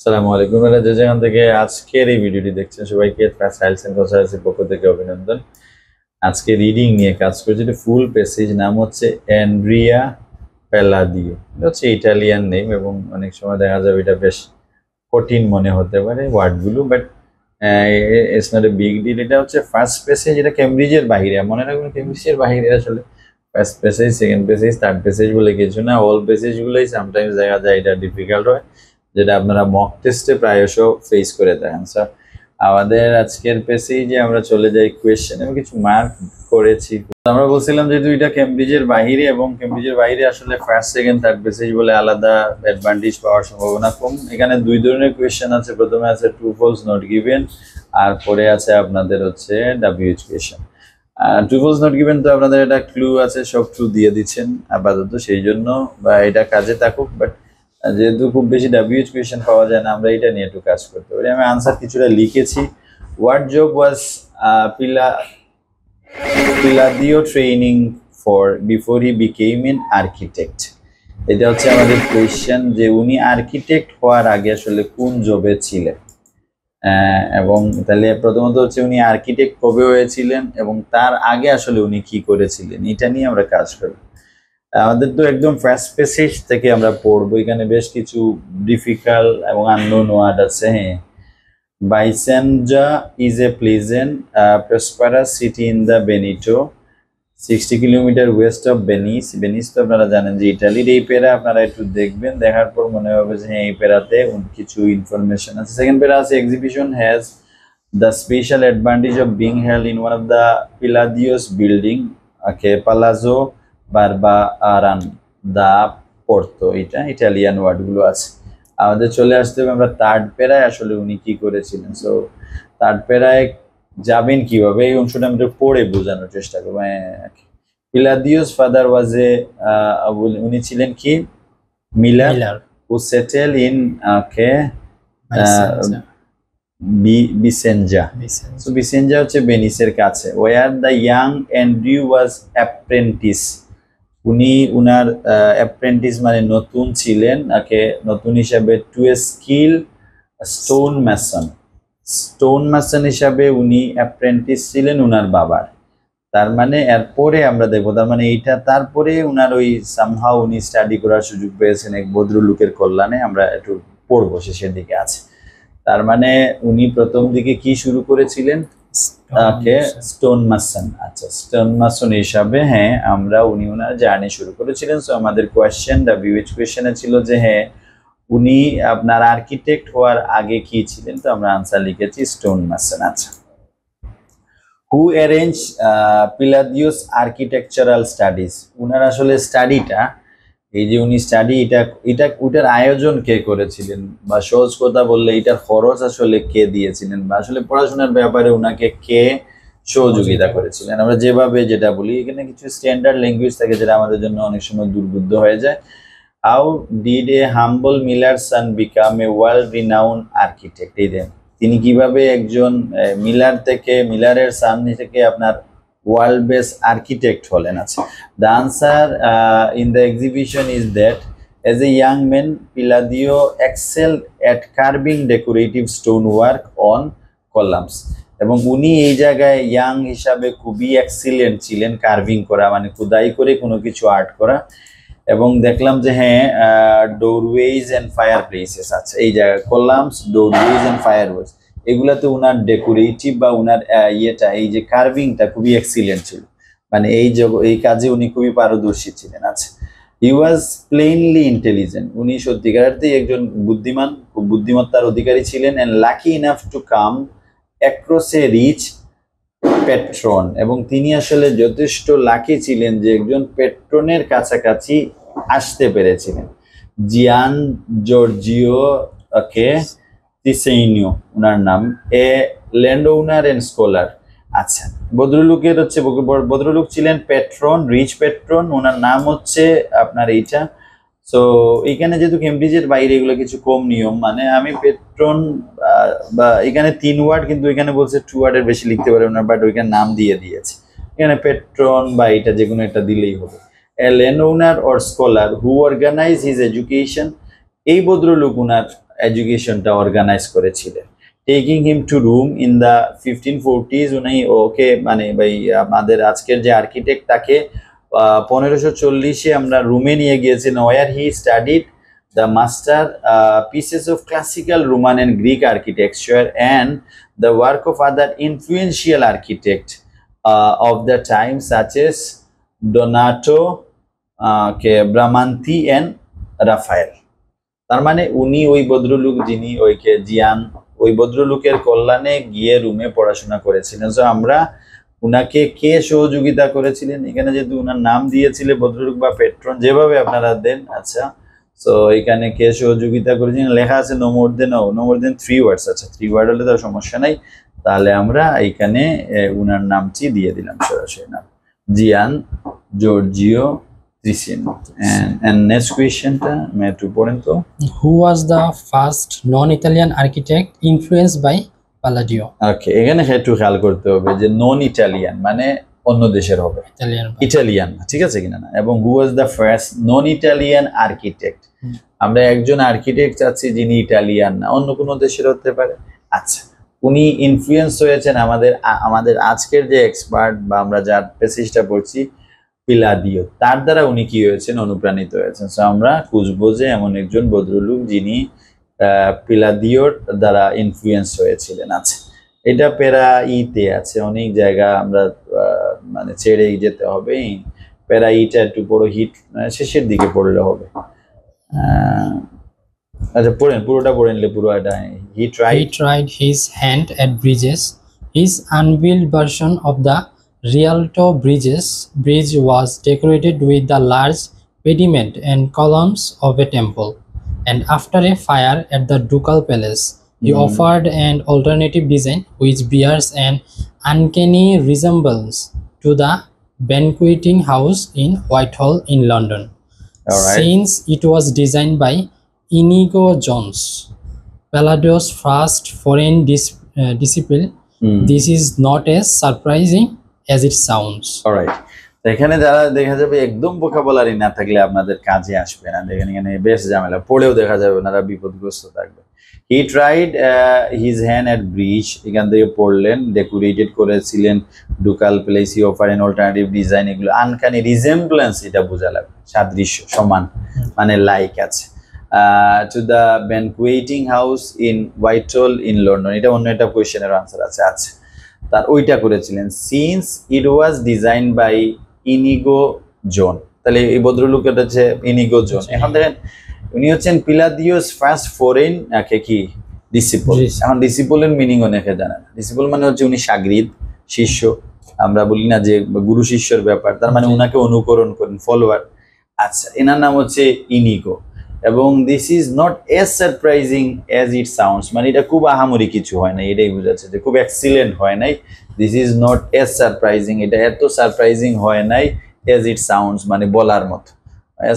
আসসালামু আলাইকুম। যে যেখান থেকে আজকের এই ভিডিওটি দেখছেন সবাইকে সায়েন্স এন্ড কনসালটেন্সির পক্ষ থেকে অভিনন্দন। আজকে রিডিং নিয়ে কাজ করছি। ফুল প্যাসেজ নাম হচ্ছে অ্যান্ড্রিয়া প্যালাদিও। এটা হচ্ছে ইটালিয়ান নেম এবং অনেক সময় দেখা যাবে এটা বেশ কঠিন মনে হতে পারে ওয়ার্ডগুলো, but it's not a big deal. এটা হচ্ছে ফার্স্ট প্যাসেজ, এটা কেমব্রিজের বাহিরে। মনে রাখবেন কেমব্রিজের বাহিরে আসলে first passage, second passage, third passage বলে কিছু না। অল প্যাসেজগুলোই সামটাইমস দেখা যায় এটা ডিফিকাল্ট হয়, যেটা আপনারা মক টেস্টে প্রায়শ ফেস করে থাকেন। স্যার আমাদের আজকের পেজে আমরা চলে যাই কোয়েশ্চেন। আমি কিছু মার্ক করেছি। আমরা বলছিলাম যে দুইটা কেমব্রিজের বাহিরে, এবং কেমব্রিজের বাইরে আসলে ফার্স্ট সেকেন্ড থার্ড পেসেজ বলে আলাদা অ্যাডভান্টেজ পাওয়ার সম্ভাবনা কম। এখানে দুই ধরনের কোয়েশ্চেন আছে। প্রথমে আছে ট্রু ফলস নট গিভেন, আর পরে আছে আপনাদের হচ্ছে WH question. True false not given তো আপনাদের একটা ক্লু আছে, সব ট্রু দিয়ে দিচ্ছেন আপাতত, সেই জন্য বা এটা কাজে থাকুক। বাট যেহেতু খুব বেশি WH কোয়েশ্চেন পাওয়া যায় না, আমরা এটা নিয়ে একটু কাজ করতে পারি। আমি আনসার কিছুটা লিখেছি। What job was Palladio training for before he became an architect? এটা হচ্ছে আমাদের কোয়েশ্চেন, যে উনি আর্কিটেক্ট হওয়ার আগে আসলে কোন জবে ছিলেন। এবং তাহলে প্রথমত হচ্ছে উনি আর্কিটেক্ট কবে হয়েছিলেন এবং তার আগে আসলে উনি কি করেছিলেন, এটা নিয়ে আমরা কাজ করব। আমাদের তো একদম ফার্স্ট প্যাসেজ থেকে আমরা পড়বো। এখানে বেশ কিছু ডিফিকাল্ট এবং আননোন ওয়ার্ড আছে। হ্যাঁ, Vicenza is a pleasant prosperous city in the Veneto 60 kilometre west of Venice. Venice তো আপনারা জানেন যে ইটালির। এই পেরা আপনারা একটু দেখবেন, দেখার পর মনে হবে যে হ্যাঁ এই পেরাতে কিছু ইনফরমেশন আছে। সেকেন্ড পেরা আছে exhibition has the special advantage of being held in one of the Palladio's building Palazzo Barbaran da Porto. এটা ইটালিয়ান ওয়ার্ডগুলো আছে। আমাদের চলে আসতে হবে আমরা থার্ড পেরায়, আসলে উনি কি করেছিলেন। সো থার্ড পেরায় যাবেন কিভাবে, এই অংশটা আমরা পড়ে বোঝানোর চেষ্টা করবো। পিলাদিওস ফাদার ওয়াজ এ, উনি ছিলেন কি Miller, who settle in Vicenza. So Vicenza হচ্ছে ভেনিসের কাছে। Where the young Andrew was apprentice. উনি উনার অ্যাপ্রেন্টিস মানে নতুন ছিলেন, নতুন হিসাবে to a skill stone mason. Stone mason হিসাবে উনি অ্যাপ্রেন্টিস ছিলেন উনার বাবার। তার মানে এরপরে আমরা দেখবো, তার মানে এইটা তারপরে উনার ওই সামহাও উনি স্টাডি করার সুযোগ পেয়েছেন এক ভদ্রলোকের কল্যাণে। আমরা একটু পড়বো, শেষের দিকে আছে। তার মানে উনি প্রথম দিকে কি শুরু করেছিলেন, স্টোন মাসন। আচ্ছা, স্টোন মাসন হিসাবে হ্যাঁ আমরা উনি ওনার জার্নি শুরু করেছিলেন। সো আমাদের কোয়েশ্চেন WH কোয়েশ্চেনে ছিল যে হ্যাঁ উনি আপনার আর্কিটেক্ট হওয়ার আগে কি ছিলেন, তো আমরা আনসার লিখেছি স্টোন মাসন। আচ্ছা, হু অ্যারেঞ্জ পিলাদিওস আর্কিটেকচারাল স্টাডিজ? উনার আসলে স্টাডিটা, এই যে উনি স্টাডি এটা ওটার আয়োজন কে করেছিলেন, বা সহজ কথা বললে এটার খরচ আসলে কে দিয়েছিলেন, বা আসলে পড়াশোনার ব্যাপারে উনাকে কে সহযোগিতা করেছিলেন। আমরা যেভাবে যেটা বলি, এখানে কিছু স্ট্যান্ডার্ড ল্যাঙ্গুয়েজ থাকে যেটা আমাদের জন্য অনেক সময় দুর্বোধ্য হয়ে যায়। How did a humble miller son become a world renowned architect? এই দেন তিনি কিভাবে একজন মিলারের সান থেকে আপনার ওয়ার্ল্ড বেস আর্কিটেক্ট হলেন। আছে the answer in the exhibition is that as a young man Palladio excel at carving decorative stone work on columns. এবং উনি এই জায়গায় ইয়াং হিসাবে খুবই এক্সিলেন্ট ছিলেন কার্ভিং করা, মানে খোদাই করে কোনো কিছু আর্ট করা। এবং দেখলাম যে হ্যাঁ ডোরওয়েজ অ্যান্ড ফায়ার প্লেসেস আছে এই জায়গায়, কলামস, ডোরওয়েজ অ্যান্ড ফায়ারওয়েজ, এগুলাতে উনার ডেকোরেটিভ বা উনার এই যে কার্ভিংটা খুবই এক্সিলেন্ট ছিল, মানে এই কাজে উনি খুবই পারদর্শী ছিলেন। আচ্ছা, হি ওয়াজ প্লেইনলি ইন্টেলিজেন্ট। উনি সত্যিকারেতেই একজন বুদ্ধিমান, খুব বুদ্ধিমত্তার অধিকারী ছিলেন। And lucky enough to come across a rich patron. এবং তিনি আসলে যথেষ্ট লাকি ছিলেন যে একজন পেট্রনের কাছাকাছি আসতে পেরেছিলেন। জিয়ান জর্জিও তিসেইনিও উনার নাম, a land owner and scholar. আচ্ছা, ভদ্রলোকের হচ্ছে ভদ্রলোক ছিলেন পেট্রন, রিচ পেট্রন। ওনার নাম হচ্ছে আপনার এইটা। সো এখানে যেহেতু কেমব্রিজের বাইরে এগুলো কিছু কম নিয়ম, মানে আমি পেট্রন বা এখানে 3 ওয়ার্ড, কিন্তু এখানে বলছে 2 ওয়ার্ডের বেশি লিখতে পারে না, বাট ওইখানে নাম দিয়ে দিয়েছে। এখানে পেট্রন বা এটা যে কোনো একটা দিলেই হবে। Land owner or scholar who organize his education. এই ভদ্রলোক উনার এডুকেশনটা অর্গানাইজ করেছিলেন। Taking him to room in the 1540s, উনি ওকে মানে ভাই আমাদের আজকের যে আর্কিটেক্ট তাকে 1540-এ আমরা রুমে নিয়ে গিয়েছিলাম, where he studied the master pieces of classical Roman and Greek architecture and the work of other influential architects of the time such as Donato, Bramante and Raphael. তার মানে উনি ওই ভদ্রলোক যিনি ওইকে জিয়ান ওই ভদ্রলোকের কল্যাণে গিয়ে রুমে পড়াশোনা করেছিলেন। সো আমরা উনাকে কে সহযোগিতা করেছিলেন, এখানে যেহেতু উনার নাম দিয়েছিলেন ভদ্রলোক বা পেট্রন যেভাবে আপনারা দেন, আচ্ছা সো এখানে কে সহযোগিতা করেছেন লেখা আছে নো মোর দেন 3 ওয়ার্ডস। আচ্ছা 3 ওয়ার্ড হলে তো সমস্যা নাই, তাহলে আমরা এখানে উনার নামটি দিয়ে দিলাম সরাসরি নাম জিয়ান Giorgio Trissino. And next question টা আমি একটু পড়েন তো। Who was the first non-Italian architect influenced by Palladio? ওকে, এখানে একটু খেয়াল করতে হবে যে নন ইটালিয়ান মানে অন্য দেশের হবে, ইটালিয়ান ঠিক আছে কিনা না। এবং who was the first non Italian architect, আমরা একজন আর্কিটেক্ট চাচ্ছি যিনি ইটালিয়ান না, অন্য কোনো দেশের হতে পারে। আচ্ছা, উনি ইনফ্লুয়েন্স হয়েছেন আমাদের আজকের যে এক্সপার্ট বা আমরা যার পেসিসটা পড়ছি পিলাদিও, তার দ্বারা উনি কি হয়েছেন, অনুপ্রাণিত হয়েছেন। সো আমরা খুঁজবো যে এমন একজন ভদ্রলোক যিনি পিলাদিওর দ্বারা ইনফ্লুয়েন্স হয়েছিলেন। আচ্ছা, এটা প্যারা ইতে আছে, অনেক জায়গা আমরা মানে ছেড়েই যেতে হবে। প্যারা ইটা একটু বড় হিট শেষের দিকে পড়লে হবে। আচ্ছা পড়েন, পুরোটা পড়ে নিলে পুরো এটা he tried his hand at bridges. His unbuilt version of the Rialto bridge was decorated with the large pediment and columns of a temple. And after a fire at the ducal palace, he offered an alternative design which bears an uncanny resemblance to the banqueting house in Whitehall in London. Alright. Since it was designed by Inigo Jones, Palladio's first foreign disciple, this is not as surprising as it sounds. Alright. এখানে যারা দেখা যাবে একদম vocabulary না থাকলে আপনাদের কাজে আসবে না, দেখেন এখানে বেশ ঝামেলা, পড়েও দেখা যাবে ওনারা বিপদগ্রস্ত থাকবে। He tried his hand at bridge, এখান থেকে পড়লেন ডেকোরেটেড করেছিলেন ducal place, he offer an alternative design, এগুলো আনকানি রিজেম্বলেন্স এটা বোঝা লাগবে, সাদৃশ্য সমান মানে লাইক আছে। To the banqueting house in Whitehall in London, এটা অন্য একটা কোয়েশ্চেনের আনসার আছে। আচ্ছা, তার ওইটা করেছিলেন। Since it was design by Inigo Jones, তাহলে এই ভদ্রলোকের হচ্ছে ইনিগো জোন। এখন দেখেন উনি হচ্ছেন পিলাদিওস ফার্স্ট ফরেন কি ডিসিপল। এখন ডিসিপলের মিনিং অনেকে জানে না। ডিসিপল মানে হচ্ছে উনি সাগরিদ, শিষ্য, আমরা বলি না যে গুরু শিষ্যর ব্যাপার, তার মানে উনাকে অনুকরণ করেন, ফলোয়ার। আচ্ছা, এনার নাম হচ্ছে ইনিগো। এবং this is not age surprising as it sounds, মানে এটা খুব আহামরি কিছু হয় না, এটাই বোঝাচ্ছে যে খুব এক্সিলেন্ট হয় নাই। This is not age surprising, এটা এত সারপ্রাইজিং হয় নাই এজ ইট সাউন্ডস মানে বলার মতো,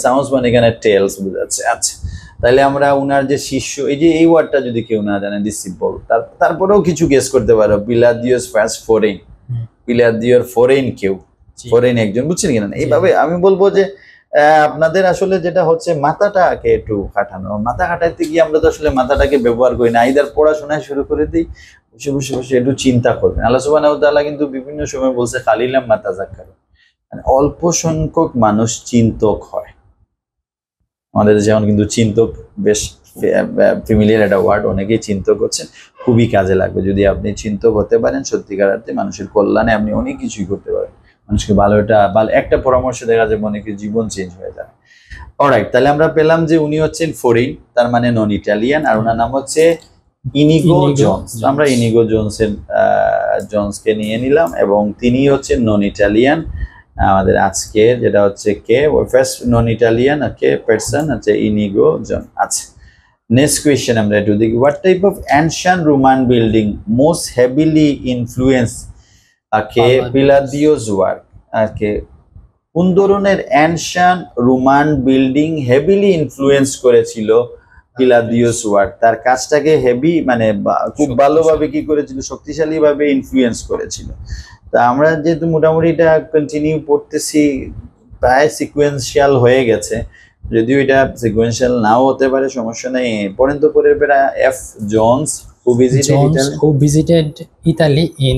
সাউন্ডস মানে এখানে টেলস বোঝাচ্ছে। আচ্ছা, তাহলে আমরা উনার যে শিষ্য, এই যে এই ওয়ার্ডটা যদি কেউ না জানে ডিসিপল, তারপরেও কিছু গেস করতে পারো, পিলাদিওস ফার্স্ট ফরেন, পিলাদিওর ফরেন কেউ, ফরেন একজন, বুঝছেন কিনা। এইভাবে আমি বলবো যে আপনাদের আসলে যেটা হচ্ছে মাথাটাকে একটু খাটানো, মাথা খাটাইতে গিয়ে আমরা তো আসলে মাথাটাকে ব্যবহার করি না, আইদার পড়াশোনায় শুরু করে দিই, বসে বসে বসে একটু চিন্তা করবেন। আল্লাহ সুবহানাহু ওয়া তাআলা কিন্তু বিভিন্ন সময় বলছে কালিলাম মা তাযাক্কারুন, মানে অল্প সংখ্যক মানুষ চিন্তক হয়। আমাদের যেমন কিন্তু চিন্তক বেশ ফ্যামিলিয়ার একটা ওয়ার্ড, অনেকেই চিন্তক হচ্ছেন, খুবই কাজে লাগবে যদি আপনি চিন্তক হতে পারেন। সত্যিকার অর্থে মানুষের কল্যাণে আপনি অনেক কিছুই করতে পারেন, মানুষকে ভালো একটা পরামর্শ দেখা যাবে অনেকের জীবন চেঞ্জ হয়ে যাবে। অলরাইট, তাহলে আমরা পেলাম যে উনি হচ্ছেন ফরেন, তার মানে নন ইটালিয়ান, আর ওনার নাম হচ্ছে ইনিগো জোন্স। আমরা ইনিগো জোন্সকে নিয়ে নিলাম এবং তিনি হচ্ছেন নন ইটালিয়ান। আমাদের আজকে যেটা হচ্ছে কে ফার্স্ট নন ইটালিয়ান কে পারসন হচ্ছে ইনিগো জোন। আচ্ছা, নেক্সট কোয়েশ্চেন আমরা একটু দেখি। What type of ancient Roman building most heavily influence Palladio's work? কোন ধরনের ancient Roman building heavily influence করেছিল পিলাদিওস ওয়ার্ক? তার কাজটাকে হেভি মানে খুব ভালোভাবে কি করেছিল, শক্তিশালী ভাবে ইনফ্লুয়েন্স করেছিল। তা আমরা যেহেতু মোটামুটি এটা কন্টিনিউ পড়তেছি, প্রায় সিকোয়েন্সিয়াল হয়ে গেছে, যদিও এটা সিকোয়েন্সিয়াল নাও হতে পারে, সমস্যা নেই। পড়েন তো পরের পেরা, এফ Jones who visited Jones, Italy. who visited Italy in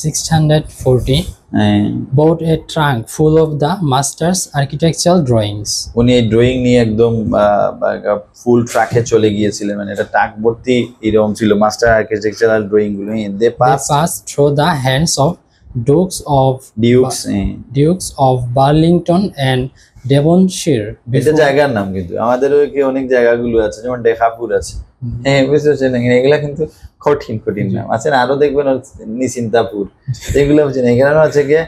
640, bought a trunk full of the master's architectural drawings. উনি এই ড্রয়িং নিয়ে একদম ফুল ট্রাকে চলে গিয়েছিলেন, মানে এটা ট্রাক ভর্তি এরকম ছিল মাস্টার আর্কিটেকচারাল ড্রয়িং গুলো। দে They pass passed through the hands of Duke's, Dukes of Burlington and Devonshire এটা before জায়গার নাম, কিন্তু আমাদেরও কি অনেক জায়গাগুলো আছে, যেমন ডেখাপুর আছে, হ্যাঁ বুঝতে পারছেন, এগুলা কিন্তু কঠিন কঠিন নাম আছে না। আরো দেখবেন নিশ্চিন্তাপুর, এগুলো বুঝছেন। এখানে আছে গিয়ে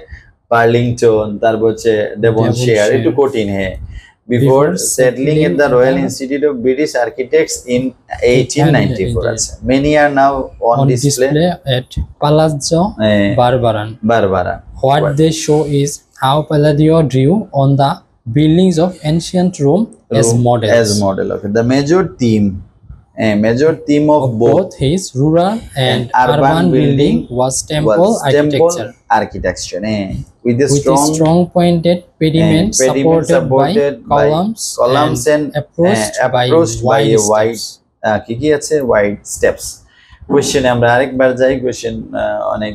বার্লিংটন, তারপর হচ্ছে ডেভনশেয়ার, একটু কঠিন। হ্যাঁ, before settling at the Royal Institute of British Architects in 1894 আছে। Many are now on on display display at Palazzo Barbaran. Barbara. What they show is how Palladio drew on the buildings of ancient Rome as models As model, okay. The major theme of of both both his rural and urban urban building was temple architecture architecture, with a with a strong pointed pediment supported by columns and approached by wide steps. কি কি আছে, wide steps. কোশ্চেনে আমরা আরেকবার যাই। Question অনেক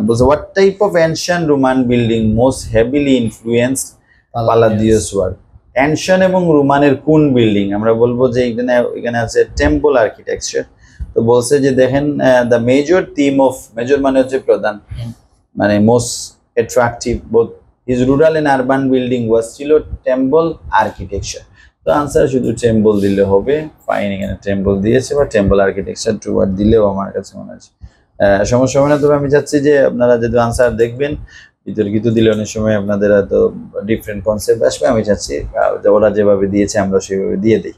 বলছে, what type of ancient Roman building most heavily influenced Palladios work? Ancient এবং রোমানের কোন বিল্ডিং? আমরা বলবো যে এখানে আছে টেম্পল আর্কিটেকচার। তো বলছে যে দেখেন, the major theme of, major মানে হচ্ছে প্রধান, মানে most attractive both his rural and urban building was ছিল টেম্পল আর্কিটেকচার। তো আনসার শুধু টেম্পল দিলে হবে, ফাইন। এখানে টেম্পল দিয়েছে বা টেম্পল আর্কিটেকচার টু ওয়ার্ড দিলেও আমার কাছে মনে হচ্ছে সমস্যা হবে না। তবে আমি চাচ্ছি যে আপনারা যদি আনসার দেখবেন, বিতর্কিত দিলে অনেক সময় আপনাদের এত ডিফারেন্ট কনসেপ্ট আসবে। আমি চাচ্ছি ওরা যেভাবে দিয়েছে আমরা সেভাবে দিয়ে দিই।